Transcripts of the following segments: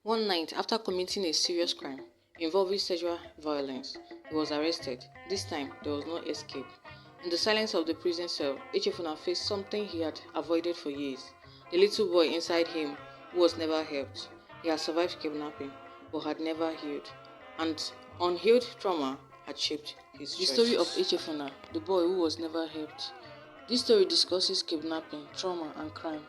One night, after committing a serious crime involving sexual violence, he was arrested. This time, there was no escape. In the silence of the prison cell, Echefuna faced something he had avoided for years. The little boy inside him who was never helped. He had survived kidnapping, but had never healed. And unhealed trauma had shaped his choices. The story of Echefuna, the boy who was never helped. This story discusses kidnapping, trauma, and crime.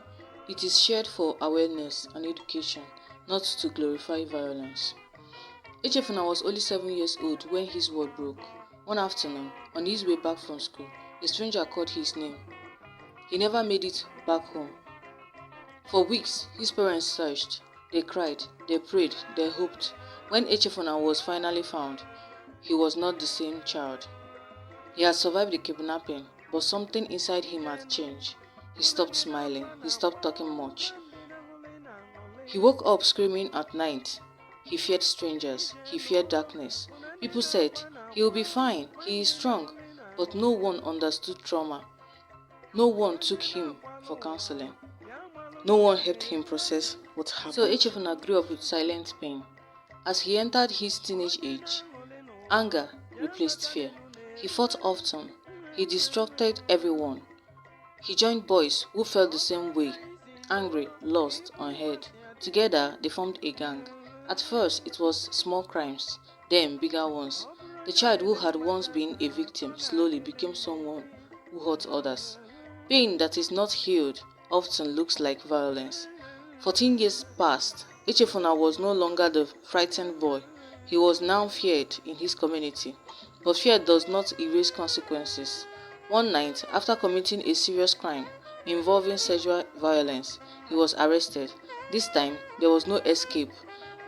It is shared for awareness and education, not to glorify violence. Echefuna was only 7 years old when his world broke. One afternoon, on his way back from school, a stranger called his name. He never made it back home. For weeks, his parents searched. They cried, they prayed, they hoped. When Echefuna was finally found, he was not the same child. He had survived the kidnapping, but something inside him had changed. He stopped smiling. He stopped talking much. He woke up screaming at night. He feared strangers. He feared darkness. People said, he will be fine. He is strong. But no one understood trauma. No one took him for counseling. No one helped him process what happened. So Echefuna grew up with silent pain. As he entered his teenage age, anger replaced fear. He fought often. He distracted everyone. He joined boys who felt the same way, angry, lost, unheard. Together, they formed a gang. At first, it was small crimes, then bigger ones. The child who had once been a victim slowly became someone who hurt others. Pain that is not healed often looks like violence. 14 years passed. Echefuna was no longer the frightened boy. He was now feared in his community. But fear does not erase consequences. One night, after committing a serious crime involving sexual violence, he was arrested. This time, there was no escape.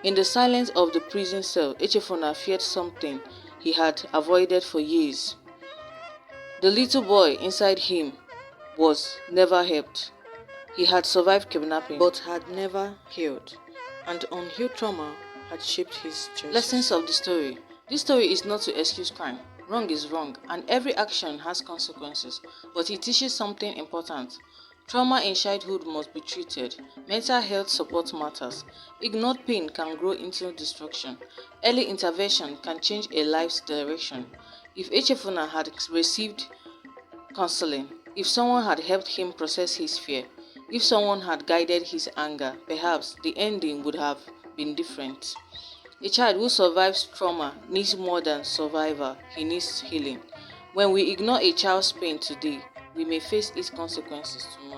In the silence of the prison cell, Echefuna feared something he had avoided for years. The little boy inside him was never helped. He had survived kidnapping, but had never healed. And unhealed trauma had shaped his choices. Lessons of the story. This story is not to excuse crime. Wrong is wrong, and every action has consequences, but it teaches something important. Trauma in childhood must be treated. Mental health support matters. Ignored pain can grow into destruction. Early intervention can change a life's direction. If Echefuna had received counseling, if someone had helped him process his fear, if someone had guided his anger, perhaps the ending would have been different. A child who survives trauma needs more than survival, he needs healing. When we ignore a child's pain today, we may face its consequences tomorrow.